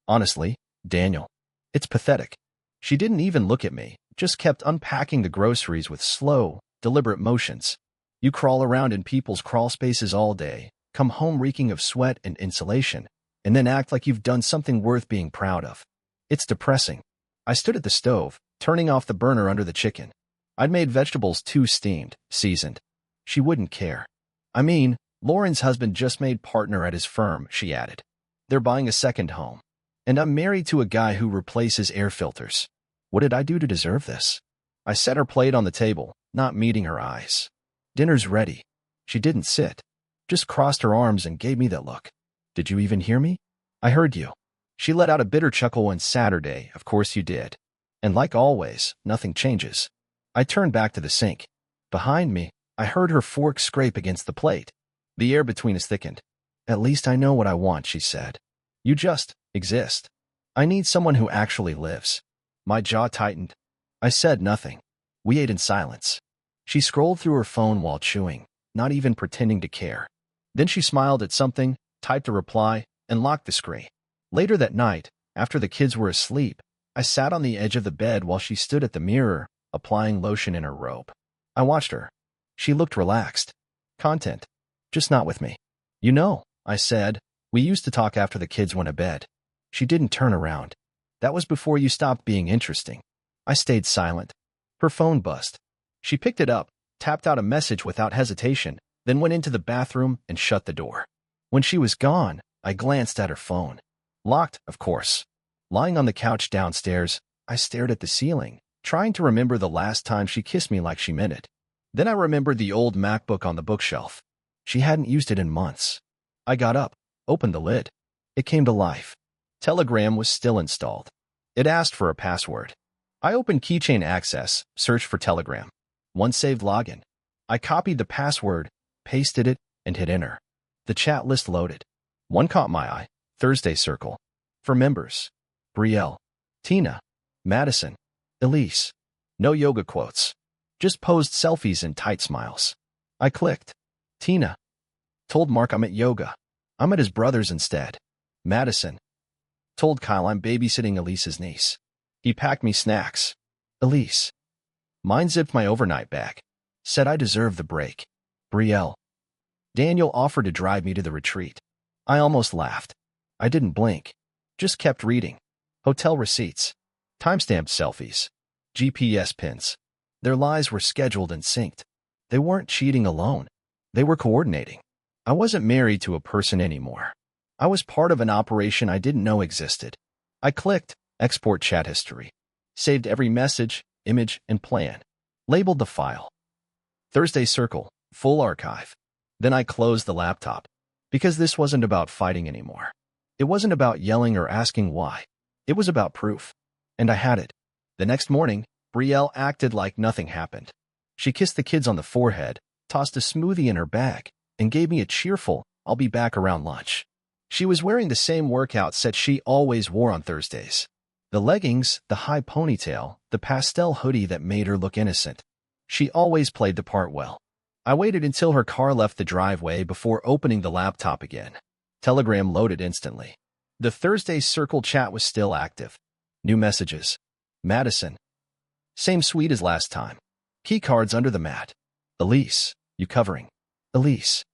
Honestly, Daniel, it's pathetic. She didn't even look at me, just kept unpacking the groceries with slow, deliberate motions. You crawl around in people's crawl spaces all day, come home reeking of sweat and insulation, and then act like you've done something worth being proud of. It's depressing. I stood at the stove, turning off the burner under the chicken. I'd made vegetables too steamed, seasoned. She wouldn't care. I mean, Lauren's husband just made partner at his firm, she added. They're buying a second home. And I'm married to a guy who replaces air filters. What did I do to deserve this? I set her plate on the table, not meeting her eyes. Dinner's ready. She didn't sit. Just crossed her arms and gave me that look. Did you even hear me? I heard you. She let out a bitter chuckle on Saturday. Of course you did. And like always, nothing changes. I turned back to the sink. Behind me, I heard her fork scrape against the plate. The air between us thickened. At least I know what I want, she said. You just exist. I need someone who actually lives. My jaw tightened. I said nothing. We ate in silence. She scrolled through her phone while chewing, not even pretending to care. Then she smiled at something, typed a reply, and locked the screen. Later that night, after the kids were asleep, I sat on the edge of the bed while she stood at the mirror, applying lotion in her robe. I watched her. She looked relaxed. Content. Just not with me. You know, I said, we used to talk after the kids went to bed. She didn't turn around. That was before you stopped being interesting. I stayed silent. Her phone buzzed. She picked it up, tapped out a message without hesitation, then went into the bathroom and shut the door. When she was gone, I glanced at her phone. Locked, of course. Lying on the couch downstairs, I stared at the ceiling, trying to remember the last time she kissed me like she meant it. Then I remembered the old MacBook on the bookshelf. She hadn't used it in months. I got up, opened the lid. It came to life. Telegram was still installed. It asked for a password. I opened Keychain Access, searched for Telegram. One saved login. I copied the password, pasted it, and hit enter. The chat list loaded. One caught my eye. Thursday Circle. For members. Brielle. Tina. Madison. Elise. No yoga quotes. Just posed selfies and tight smiles. I clicked. Tina. Told Mark I'm at yoga. I'm at his brother's instead. Madison. Told Kyle I'm babysitting Elise's niece. He packed me snacks. Elise. Mine zipped my overnight bag. Said I deserve the break. Brielle. Daniel offered to drive me to the retreat. I almost laughed. I didn't blink. Just kept reading. Hotel receipts. Timestamped selfies. GPS pins. Their lies were scheduled and synced. They weren't cheating alone. They were coordinating. I wasn't married to a person anymore. I was part of an operation I didn't know existed. I clicked Export Chat History. Saved every message, image, and plan. Labeled the file. Thursday Circle. Full archive. Then I closed the laptop. Because this wasn't about fighting anymore. It wasn't about yelling or asking why. It was about proof. And I had it. The next morning, Brielle acted like nothing happened. She kissed the kids on the forehead, tossed a smoothie in her bag, and gave me a cheerful, I'll be back around lunch. She was wearing the same workout set she always wore on Thursdays. The leggings, the high ponytail, the pastel hoodie that made her look innocent. She always played the part well. I waited until her car left the driveway before opening the laptop again. Telegram loaded instantly. The Thursday Circle chat was still active. New messages. Madison. Same suite as last time. Key cards under the mat. Elise. You covering? Elise.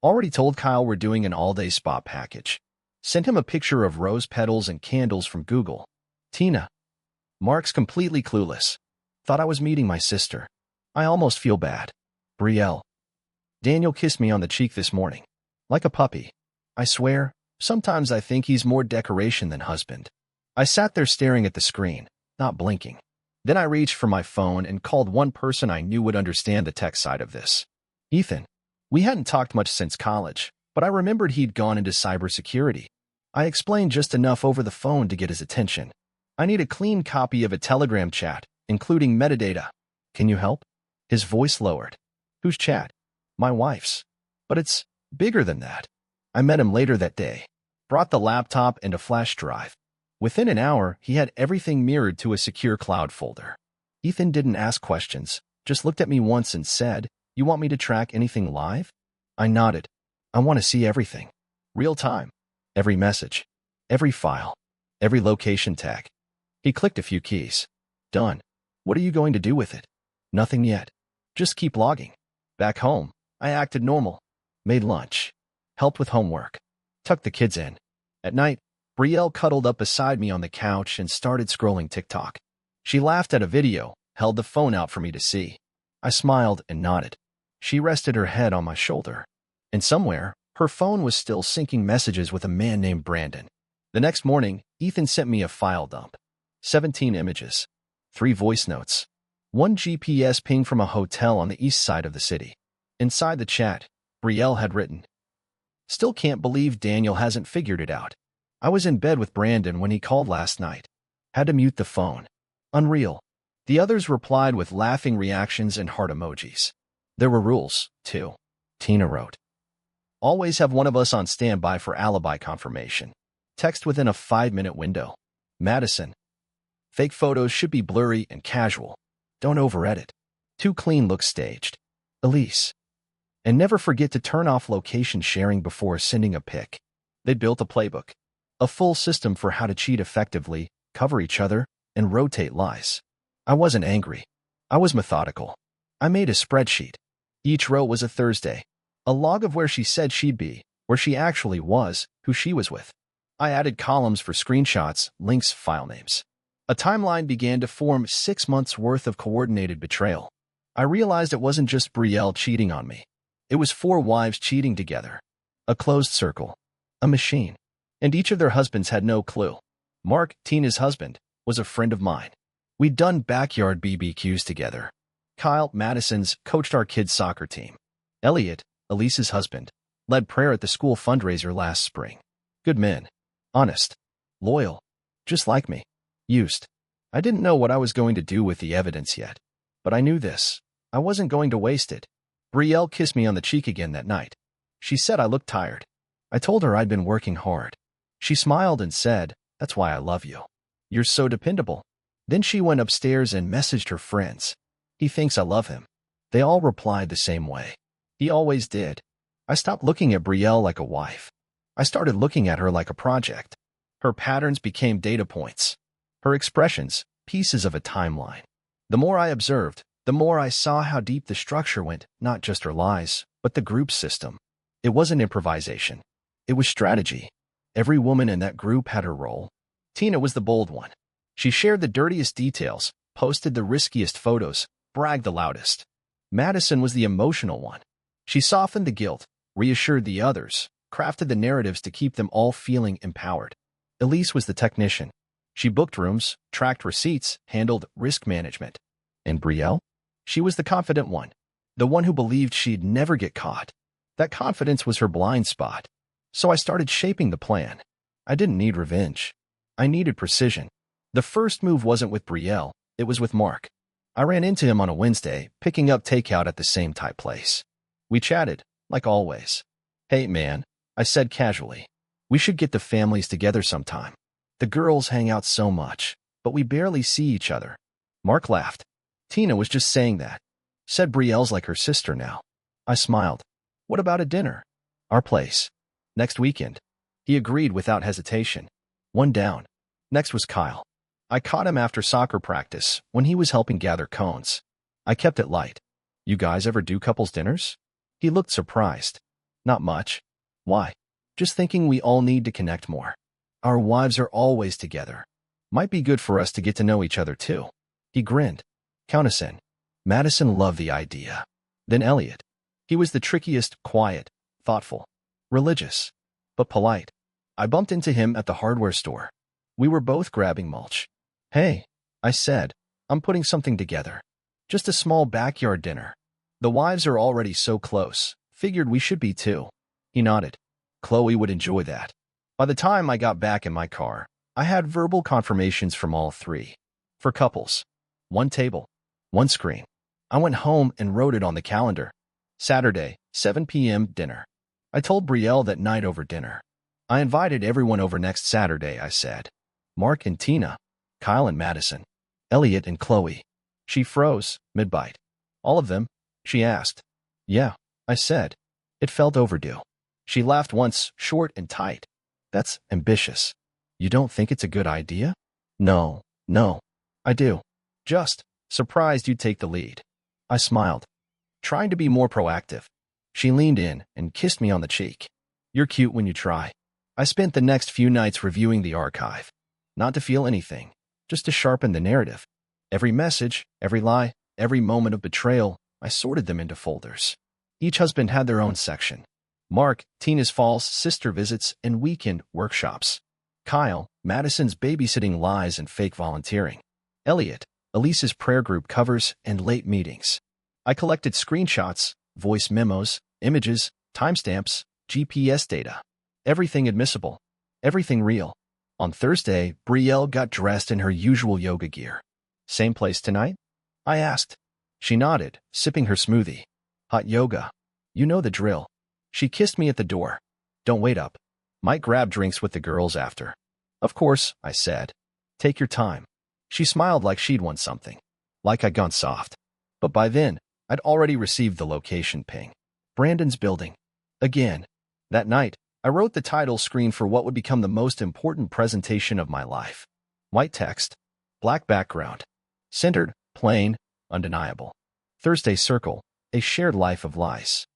Already told Kyle we're doing an all-day spa package. Sent him a picture of rose petals and candles from Google. Tina. Mark's completely clueless. Thought I was meeting my sister. I almost feel bad. Brielle. Daniel kissed me on the cheek this morning. Like a puppy. I swear, sometimes I think he's more decoration than husband. I sat there staring at the screen, not blinking. Then I reached for my phone and called one person I knew would understand the tech side of this. Ethan. We hadn't talked much since college, but I remembered he'd gone into cybersecurity. I explained just enough over the phone to get his attention. I need a clean copy of a Telegram chat, including metadata. Can you help? His voice lowered. Whose chat? My wife's. But it's bigger than that. I met him later that day. Brought the laptop and a flash drive. Within an hour, he had everything mirrored to a secure cloud folder. Ethan didn't ask questions, just looked at me once and said, "You want me to track anything live?" I nodded. I want to see everything. Real time. Every message. Every file. Every location tag. He clicked a few keys. Done. What are you going to do with it? Nothing yet. Just keep logging. Back home, I acted normal. Made lunch. Helped with homework. Tucked the kids in. At night, Brielle cuddled up beside me on the couch and started scrolling TikTok. She laughed at a video, held the phone out for me to see. I smiled and nodded. She rested her head on my shoulder. And somewhere, her phone was still syncing messages with a man named Brandon. The next morning, Ethan sent me a file dump. 17 images. 3 voice notes. 1 GPS ping from a hotel on the east side of the city. Inside the chat, Brielle had written, "Still can't believe Daniel hasn't figured it out. I was in bed with Brandon when he called last night. Had to mute the phone. Unreal." The others replied with laughing reactions and heart emojis. There were rules, too. Tina wrote, "Always have one of us on standby for alibi confirmation. Text within a 5-minute window." Madison, "Fake photos should be blurry and casual. Don't over-edit. Too clean looks staged." Elise, "And never forget to turn off location sharing before sending a pic." They built a playbook. A full system for how to cheat effectively, cover each other, and rotate lies. I wasn't angry. I was methodical. I made a spreadsheet. Each row was a Thursday. A log of where she said she'd be, where she actually was, who she was with. I added columns for screenshots, links, file names. A timeline began to form 6 months' worth of coordinated betrayal. I realized it wasn't just Brielle cheating on me. It was 4 wives cheating together. A closed circle. A machine. And each of their husbands had no clue. Mark, Tina's husband, was a friend of mine. We'd done backyard BBQs together. Kyle, Madison's, coached our kids' soccer team. Elliot, Elise's husband, led prayer at the school fundraiser last spring. Good men. Honest. Loyal. Just like me. Used. I didn't know what I was going to do with the evidence yet. But I knew this. I wasn't going to waste it. Brielle kissed me on the cheek again that night. She said I looked tired. I told her I'd been working hard. She smiled and said, "That's why I love you. You're so dependable." Then she went upstairs and messaged her friends. "He thinks I love him." They all replied the same way. He always did. I stopped looking at Brielle like a wife. I started looking at her like a project. Her patterns became data points. Her expressions, pieces of a timeline. The more I observed, the more I saw how deep the structure went, not just her lies, but the group system. It wasn't improvisation. It was strategy. Every woman in that group had her role. Tina was the bold one. She shared the dirtiest details, posted the riskiest photos, bragged the loudest. Madison was the emotional one. She softened the guilt, reassured the others, crafted the narratives to keep them all feeling empowered. Elise was the technician. She booked rooms, tracked receipts, handled risk management. And Brielle? She was the confident one, the one who believed she'd never get caught. That confidence was her blind spot. So I started shaping the plan. I didn't need revenge. I needed precision. The first move wasn't with Brielle, it was with Mark. I ran into him on a Wednesday, picking up takeout at the same type place. We chatted, like always. "Hey man," I said casually. "We should get the families together sometime. The girls hang out so much, but we barely see each other." Mark laughed. "Tina was just saying that. Said Brielle's like her sister now." I smiled. "What about a dinner? Our place. Next weekend." He agreed without hesitation. One down. Next was Kyle. I caught him after soccer practice when he was helping gather cones. I kept it light. "You guys ever do couples dinners?" He looked surprised. "Not much." "Why?" "Just thinking we all need to connect more. Our wives are always together. Might be good for us to get to know each other too." He grinned. "Count us in." Madison loved the idea. Then Elliot. He was the trickiest, quiet, thoughtful, religious, but polite. I bumped into him at the hardware store. We were both grabbing mulch. "Hey," I said, "I'm putting something together. Just a small backyard dinner. The wives are already so close. Figured we should be too." He nodded. "Chloe would enjoy that." By the time I got back in my car, I had verbal confirmations from all 3. For couples. 1 table. 1 screen. I went home and wrote it on the calendar. Saturday, 7 p.m. dinner. I told Brielle that night over dinner. I invited everyone over next Saturday, I said. Mark and Tina, Kyle and Madison, Elliot and Chloe. She froze, mid-bite. "All of them?" she asked. "Yeah," I said. It felt overdue. She laughed once, short and tight. "That's ambitious." You don't think it's a good idea? No, no. I do. Just surprised you'd take the lead. I smiled, trying to be more proactive. She leaned in and kissed me on the cheek. You're cute when you try. I spent the next few nights reviewing the archive. Not to feel anything, just to sharpen the narrative. Every message, every lie, every moment of betrayal, I sorted them into folders. Each husband had their own section. Mark, Tina's false sister visits and weekend workshops. Kyle, Madison's babysitting lies and fake volunteering. Elliot, Elise's prayer group covers and late meetings. I collected screenshots, voice memos, images, timestamps, GPS data. Everything admissible. Everything real. On Thursday, Brielle got dressed in her usual yoga gear. Same place tonight? I asked. She nodded, sipping her smoothie. Hot yoga. You know the drill. She kissed me at the door. Don't wait up. Might grab drinks with the girls after. Of course, I said. Take your time. She smiled like she'd won something. Like I'd gone soft. But by then, I'd already received the location ping. Brandon's building. Again. That night, I wrote the title screen for what would become the most important presentation of my life. White text. Black background. Centered, plain, undeniable. Thursday circle. A shared life of lies.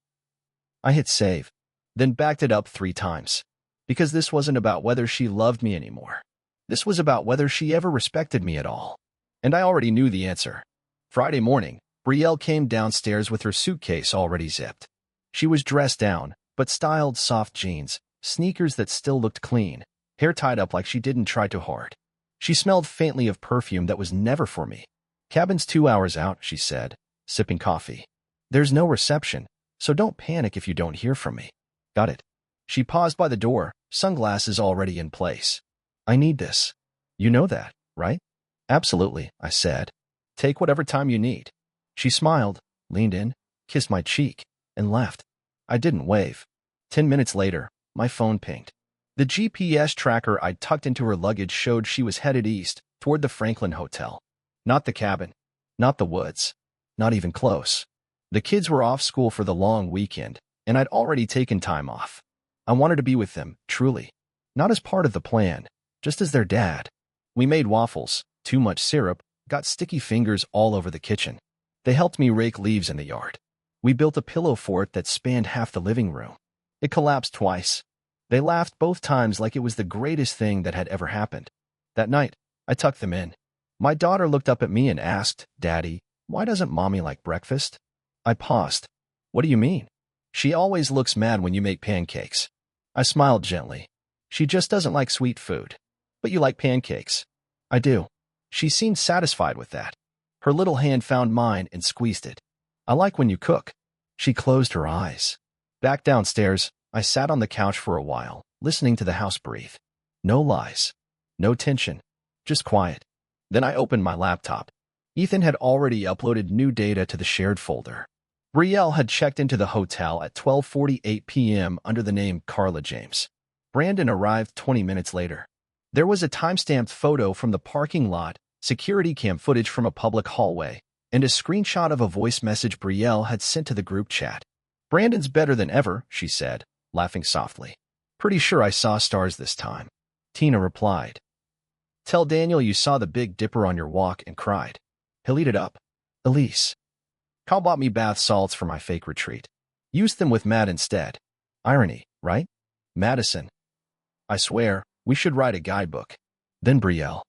I hit save, then backed it up 3 times. Because this wasn't about whether she loved me anymore. This was about whether she ever respected me at all. And I already knew the answer. Friday morning, Brielle came downstairs with her suitcase already zipped. She was dressed down, but styled soft jeans, sneakers that still looked clean, hair tied up like she didn't try too hard. She smelled faintly of perfume that was never for me. Cabin's 2 hours out, she said, sipping coffee. There's no reception, so don't panic if you don't hear from me. Got it. She paused by the door, sunglasses already in place. I need this. You know that, right? Absolutely, I said. Take whatever time you need. She smiled, leaned in, kissed my cheek, and left. I didn't wave. 10 minutes later, my phone pinged. The GPS tracker I'd tucked into her luggage showed she was headed east, toward the Franklin Hotel. Not the cabin. Not the woods. Not even close. The kids were off school for the long weekend, and I'd already taken time off. I wanted to be with them, truly. Not as part of the plan, just as their dad. We made waffles, too much syrup, got sticky fingers all over the kitchen. They helped me rake leaves in the yard. We built a pillow fort that spanned half the living room. It collapsed twice. They laughed both times like it was the greatest thing that had ever happened. That night, I tucked them in. My daughter looked up at me and asked, Daddy, why doesn't Mommy like breakfast? I paused. What do you mean? She always looks mad when you make pancakes. I smiled gently. She just doesn't like sweet food. But you like pancakes. I do. She seemed satisfied with that. Her little hand found mine and squeezed it. I like when you cook. She closed her eyes. Back downstairs, I sat on the couch for a while, listening to the house breathe. No lies. No tension. Just quiet. Then I opened my laptop. Ethan had already uploaded new data to the shared folder. Brielle had checked into the hotel at 12:48 p.m. under the name Carla James. Brandon arrived 20 minutes later. There was a timestamped photo from the parking lot, security cam footage from a public hallway, and a screenshot of a voice message Brielle had sent to the group chat. Brandon's better than ever, she said, laughing softly. Pretty sure I saw stars this time. Tina replied. Tell Daniel you saw the Big Dipper on your walk and cried. He'll eat it up. Elise. Kyle bought me bath salts for my fake retreat. Used them with Matt instead. Irony, right? Madison. I swear, we should write a guidebook. Then Brielle.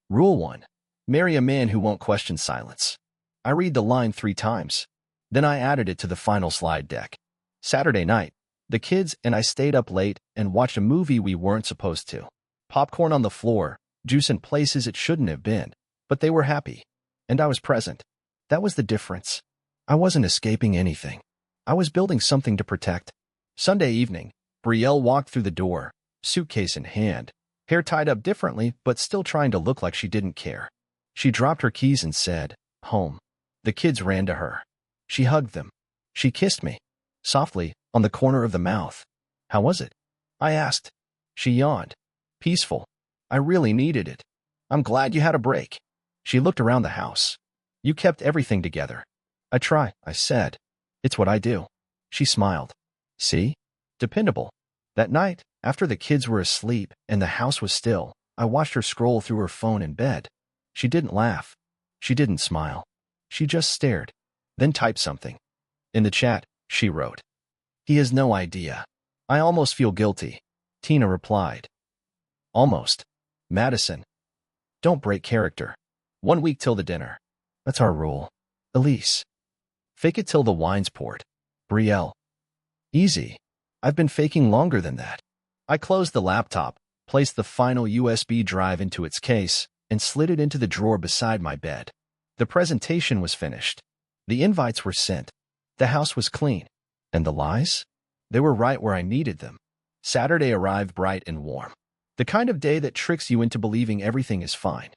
Rule 1. Marry a man who won't question silence. I read the line 3 times. Then I added it to the final slide deck. Saturday night, the kids and I stayed up late and watched a movie we weren't supposed to. Popcorn on the floor, juice in places it shouldn't have been, but they were happy. And I was present. That was the difference. I wasn't escaping anything. I was building something to protect. Sunday evening, Brielle walked through the door, suitcase in hand, hair tied up differently but still trying to look like she didn't care. She dropped her keys and said, Home. The kids ran to her. She hugged them. She kissed me. Softly, on the corner of the mouth. How was it? I asked. She yawned. Peaceful. I really needed it. I'm glad you had a break. She looked around the house. You kept everything together. I try, I said. It's what I do. She smiled. See? Dependable. That night, after the kids were asleep and the house was still, I watched her scroll through her phone in bed. She didn't laugh. She didn't smile. She just stared, then typed something. In the chat, she wrote, "He has no idea. I almost feel guilty." Tina replied, "Almost. Madison, don't break character. 1 week till the dinner. That's our rule." Elise, "Fake it till the wine's poured." Brielle, "Easy. I've been faking longer than that." I closed the laptop, placed the final USB drive into its case, and slid it into the drawer beside my bed. The presentation was finished. The invites were sent. The house was clean. And the lies? They were right where I needed them. Saturday arrived bright and warm. The kind of day that tricks you into believing everything is fine.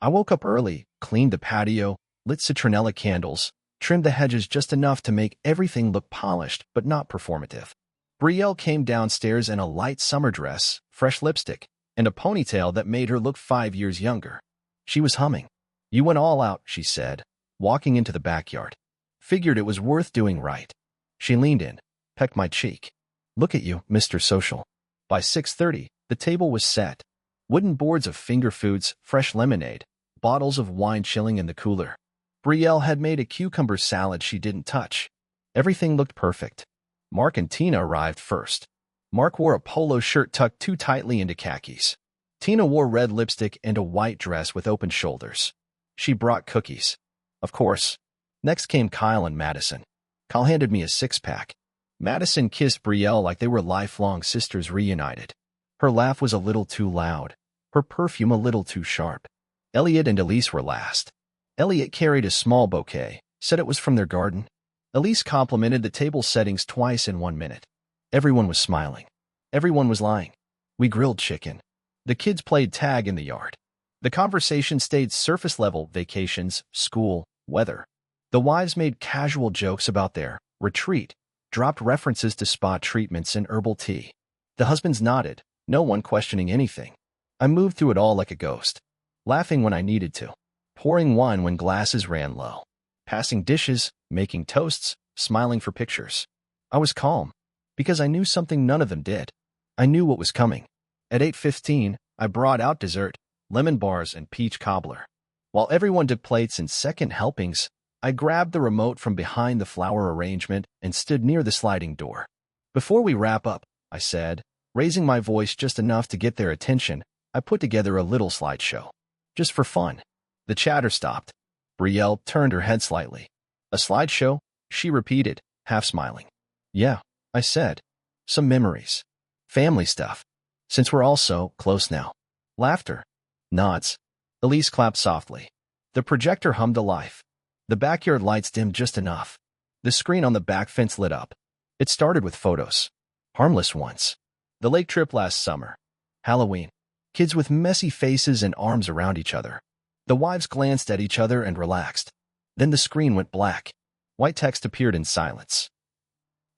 I woke up early, cleaned the patio, lit citronella candles, trimmed the hedges just enough to make everything look polished but not performative. Brielle came downstairs in a light summer dress, fresh lipstick, and a ponytail that made her look 5 years younger. She was humming. "You went all out," she said, walking into the backyard. Figured it was worth doing right. She leaned in, pecked my cheek. "Look at you, Mr. Social." By 6:30, the table was set. Wooden boards of finger foods, fresh lemonade, bottles of wine chilling in the cooler. Brielle had made a cucumber salad she didn't touch. Everything looked perfect. Mark and Tina arrived first. Mark wore a polo shirt tucked too tightly into khakis. Tina wore red lipstick and a white dress with open shoulders. She brought cookies. Of course. Next came Kyle and Madison. Kyle handed me a six-pack. Madison kissed Brielle like they were lifelong sisters reunited. Her laugh was a little too loud. Her perfume a little too sharp. Elliot and Elise were last. Elliot carried a small bouquet, said it was from their garden. Elise complimented the table settings twice in 1 minute. Everyone was smiling. Everyone was lying. We grilled chicken. The kids played tag in the yard. The conversation stayed surface-level: vacations, school, weather. The wives made casual jokes about their retreat, dropped references to spa treatments and herbal tea. The husbands nodded, no one questioning anything. I moved through it all like a ghost, laughing when I needed to, pouring wine when glasses ran low, passing dishes, making toasts, smiling for pictures. I was calm, because I knew something none of them did. I knew what was coming. At 8:15, I brought out dessert, lemon bars and peach cobbler. While everyone took plates and second helpings, I grabbed the remote from behind the flower arrangement and stood near the sliding door. "Before we wrap up," I said, raising my voice just enough to get their attention, I put together a little slideshow. Just for fun. The chatter stopped. Brielle turned her head slightly. "A slideshow?" she repeated, half smiling. "Yeah," I said. "Some memories. Family stuff. Since we're all so close now." Laughter. Nods. Elise clapped softly. The projector hummed to life. The backyard lights dimmed just enough. The screen on the back fence lit up. It started with photos. Harmless ones. The lake trip last summer. Halloween. Kids with messy faces and arms around each other. The wives glanced at each other and relaxed. Then the screen went black. White text appeared in silence.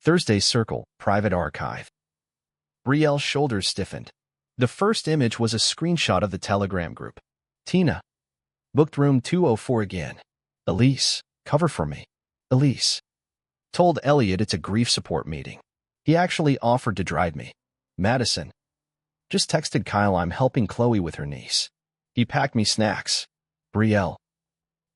Thursday's circle, private archive. Brielle's shoulders stiffened. The first image was a screenshot of the Telegram group. Tina. Booked room 204 again. Elise. Cover for me. Elise. Told Elliot it's a grief support meeting. He actually offered to drive me. Madison. Just texted Kyle I'm helping Chloe with her niece. He packed me snacks. Brielle.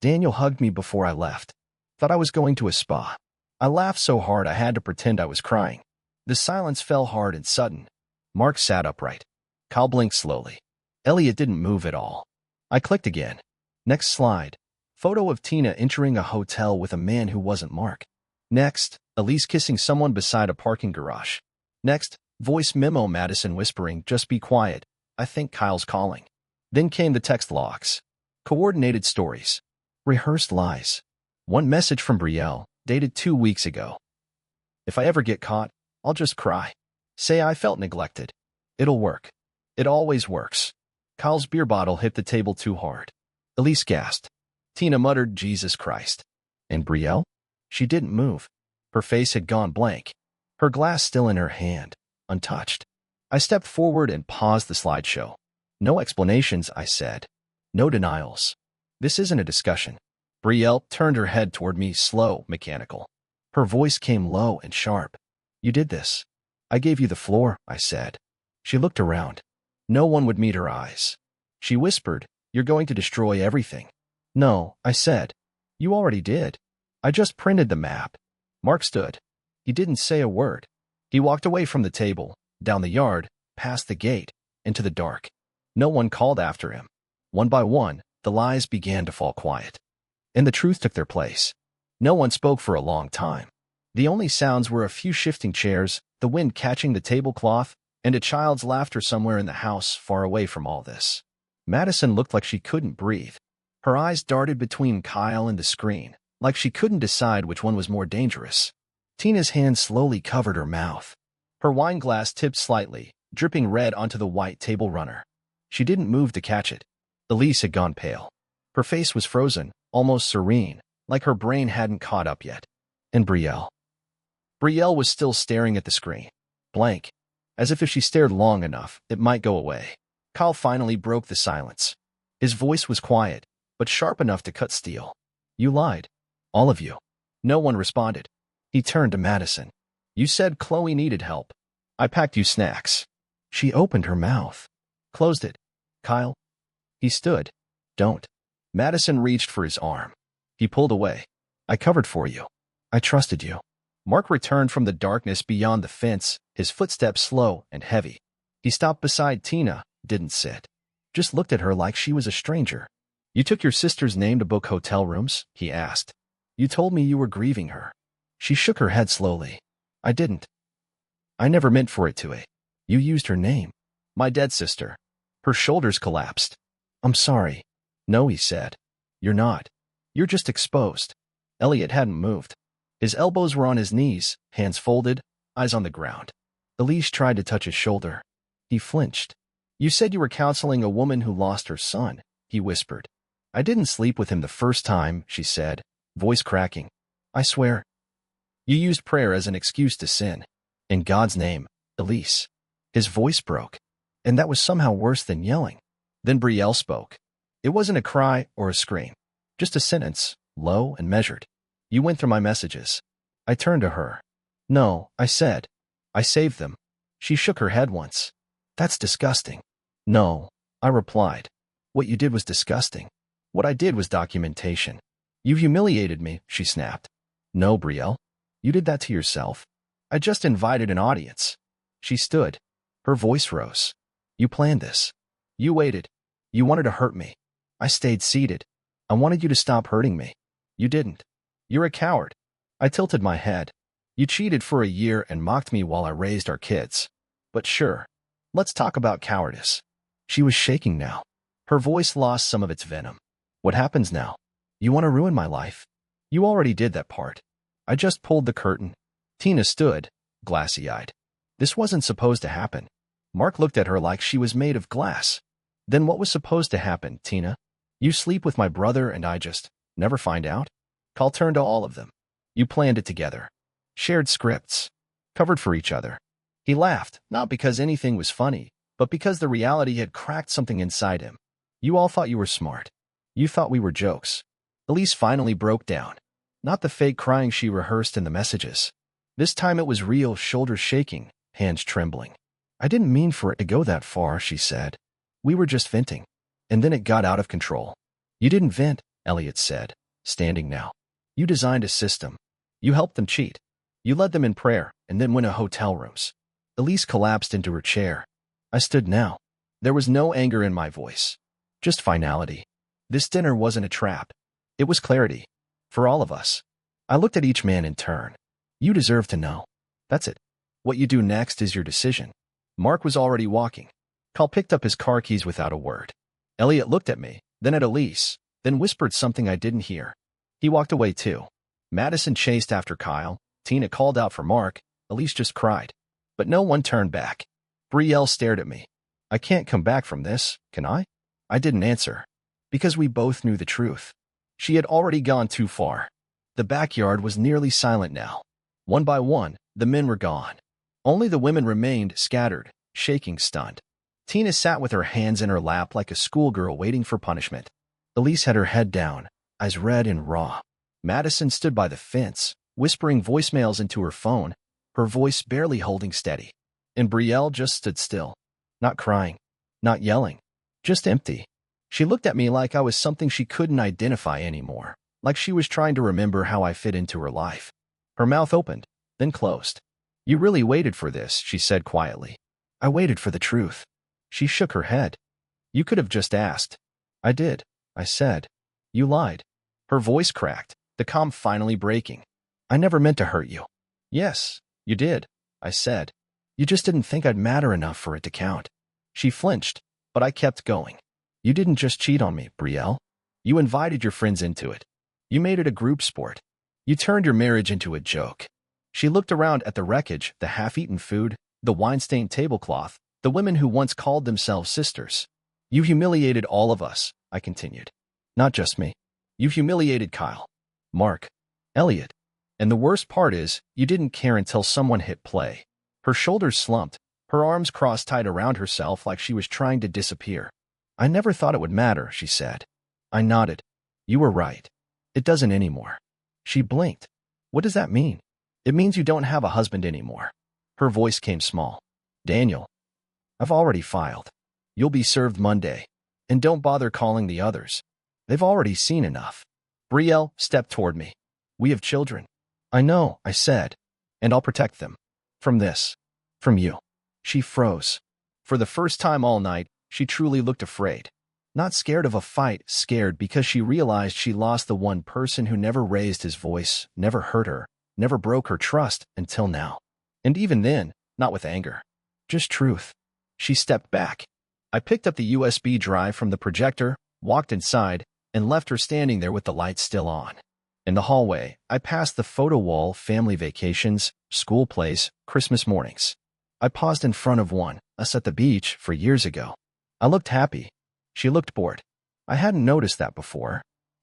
Daniel hugged me before I left. Thought I was going to a spa. I laughed so hard I had to pretend I was crying. The silence fell hard and sudden. Mark sat upright. Kyle blinked slowly. Elliot didn't move at all. I clicked again. Next slide. Photo of Tina entering a hotel with a man who wasn't Mark. Next, Elise kissing someone beside a parking garage. Next, voice memo Madison whispering, "Just be quiet. I think Kyle's calling." Then came the text logs. Coordinated stories. Rehearsed lies. One message from Brielle, dated 2 weeks ago. "If I ever get caught, I'll just cry. Say I felt neglected. It'll work. It always works." Kyle's beer bottle hit the table too hard. Elise gasped. Tina muttered, "Jesus Christ." And Brielle? She didn't move. Her face had gone blank. Her glass still in her hand, untouched. I stepped forward and paused the slideshow. "No explanations," I said. "No denials. This isn't a discussion." Brielle turned her head toward me, slow, mechanical. Her voice came low and sharp. "You did this. I gave you the floor, I said. She looked around. No one would meet her eyes. She whispered, "You're going to destroy everything." "No," I said. "You already did. I just printed the map." Mark stood. He didn't say a word. He walked away from the table, down the yard, past the gate, into the dark. No one called after him. One by one, the lies began to fall quiet. And the truth took their place. No one spoke for a long time. The only sounds were a few shifting chairs, the wind catching the tablecloth, and a child's laughter somewhere in the house far away from all this. Madison looked like she couldn't breathe. Her eyes darted between Kyle and the screen, like she couldn't decide which one was more dangerous. Tina's hand slowly covered her mouth. Her wine glass tipped slightly, dripping red onto the white table runner. She didn't move to catch it. Elise had gone pale. Her face was frozen, almost serene, like her brain hadn't caught up yet. And Brielle. Brielle was still staring at the screen, blank, as if she stared long enough, it might go away. Kyle finally broke the silence. His voice was quiet, but sharp enough to cut steel. "You lied. All of you." No one responded. He turned to Madison. "You said Chloe needed help. I packed you snacks." She opened her mouth. Closed it. "Kyle." He stood. "Don't." Madison reached for his arm. He pulled away. "I covered for you. I trusted you." Mark returned from the darkness beyond the fence, his footsteps slow and heavy. He stopped beside Tina, didn't sit. Just looked at her like she was a stranger. "You took your sister's name to book hotel rooms?" he asked. "You told me you were grieving her." She shook her head slowly. "I didn't. I never meant for it to. You used her name. My dead sister." Her shoulders collapsed. "I'm sorry." "No," he said. "You're not. You're just exposed." Elliot hadn't moved. His elbows were on his knees, hands folded, eyes on the ground. Elise tried to touch his shoulder. He flinched. "You said you were counseling a woman who lost her son," he whispered. "I didn't sleep with him the first time," she said, voice cracking. "I swear." "You used prayer as an excuse to sin. In God's name, Elise." His voice broke. And that was somehow worse than yelling. Then Brielle spoke. It wasn't a cry or a scream. Just a sentence, low and measured. "You went through my messages." I turned to her. "No," I said. "I saved them." She shook her head once. "That's disgusting." "No," I replied. "What you did was disgusting. What I did was documentation." "You humiliated me," she snapped. "No, Brielle. You did that to yourself. I just invited an audience." She stood. Her voice rose. "You planned this. You waited. You wanted to hurt me. I stayed seated. I wanted you to stop hurting me. You didn't. You're a coward." I tilted my head. "You cheated for a year and mocked me while I raised our kids. But sure. Let's talk about cowardice." She was shaking now. Her voice lost some of its venom. "What happens now? You want to ruin my life? You already did that part." I just pulled the curtain. Tina stood, glassy-eyed. This wasn't supposed to happen. Mark looked at her like she was made of glass. "Then what was supposed to happen, Tina? You sleep with my brother and I just never find out?" Kyle turned to all of them. "You planned it together. Shared scripts. Covered for each other." He laughed, not because anything was funny, but because the reality had cracked something inside him. "You all thought you were smart. You thought we were jokes." Elise finally broke down. Not the fake crying she rehearsed in the messages. This time it was real, shoulders shaking, hands trembling. "I didn't mean for it to go that far," she said. "We were just venting. And then it got out of control." "You didn't vent," Elliot said, standing now. "You designed a system. You helped them cheat. You led them in prayer and then went to hotel rooms." Elise collapsed into her chair. I stood now. There was no anger in my voice. Just finality. This dinner wasn't a trap. It was clarity. For all of us. I looked at each man in turn. "You deserve to know. That's it. What you do next is your decision." Mark was already walking. Kyle picked up his car keys without a word. Elliot looked at me, then at Elise, then whispered something I didn't hear. He walked away too. Madison chased after Kyle. Tina called out for Mark. Elise just cried. But no one turned back. Brielle stared at me. "I can't come back from this, can I?" I didn't answer. Because we both knew the truth. She had already gone too far. The backyard was nearly silent now. One by one, the men were gone. Only the women remained, scattered, shaking, stunned. Tina sat with her hands in her lap like a schoolgirl waiting for punishment. Elise had her head down, eyes red and raw. Madison stood by the fence, whispering voicemails into her phone. her voice barely holding steady. And Brielle just stood still, not crying, not yelling, just empty. She looked at me like I was something she couldn't identify anymore, like she was trying to remember how I fit into her life. Her mouth opened, then closed. "You really waited for this," she said quietly. "I waited for the truth." She shook her head. "You could have just asked." "I did," I said. "You lied." Her voice cracked, the calm finally breaking. "I never meant to hurt you." "Yes, you did," I said. "You just didn't think I'd matter enough for it to count." She flinched, but I kept going. "You didn't just cheat on me, Brielle. You invited your friends into it. You made it a group sport. You turned your marriage into a joke." She looked around at the wreckage, the half-eaten food, the wine-stained tablecloth, the women who once called themselves sisters. "You humiliated all of us," I continued. "Not just me. You humiliated Kyle, Mark, Elliot. And the worst part is, you didn't care until someone hit play." Her shoulders slumped, her arms crossed tight around herself like she was trying to disappear. "I never thought it would matter," she said. I nodded. "You were right. It doesn't anymore." She blinked. "What does that mean?" "It means you don't have a husband anymore." Her voice came small. "Daniel, I've already filed. You'll be served Monday. And don't bother calling the others. They've already seen enough." Brielle stepped toward me. "We have children." "I know," I said. "And I'll protect them. From this. From you." She froze. For the first time all night, she truly looked afraid. Not scared of a fight, scared because she realized she lost the one person who never raised his voice, never hurt her, never broke her trust until now. And even then, not with anger. Just truth. She stepped back. I picked up the USB drive from the projector, walked inside, and left her standing there with the lights still on. In the hallway, I passed the photo wall, family vacations, school plays, Christmas mornings. I paused in front of one, us at the beach, for years ago. I looked happy. She looked bored. I hadn't noticed that before.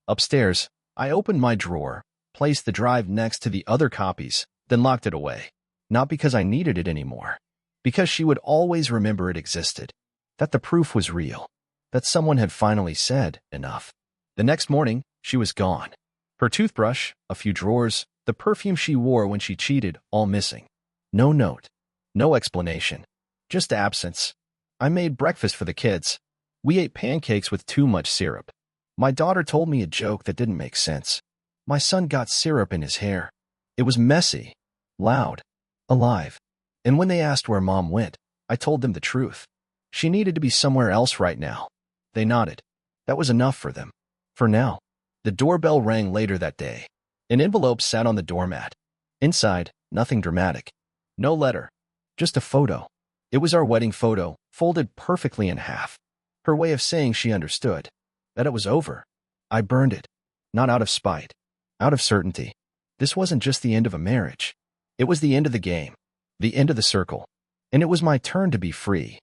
Upstairs, I opened my drawer, placed the drive next to the other copies, then locked it away. Not because I needed it anymore. Because she would always remember it existed. That the proof was real. That someone had finally said enough. The next morning, she was gone. Her toothbrush, a few drawers, the perfume she wore when she cheated, all missing. No note. No explanation. Just absence. I made breakfast for the kids. We ate pancakes with too much syrup. My daughter told me a joke that didn't make sense. My son got syrup in his hair. It was messy, loud, alive. And when they asked where Mom went, I told them the truth. She needed to be somewhere else right now. They nodded. That was enough for them. For now. The doorbell rang later that day. An envelope sat on the doormat. Inside, nothing dramatic. No letter. Just a photo. It was our wedding photo, folded perfectly in half. Her way of saying she understood. That it was over. I burned it. Not out of spite. Out of certainty. This wasn't just the end of a marriage. It was the end of the game. The end of the circle. And it was my turn to be free.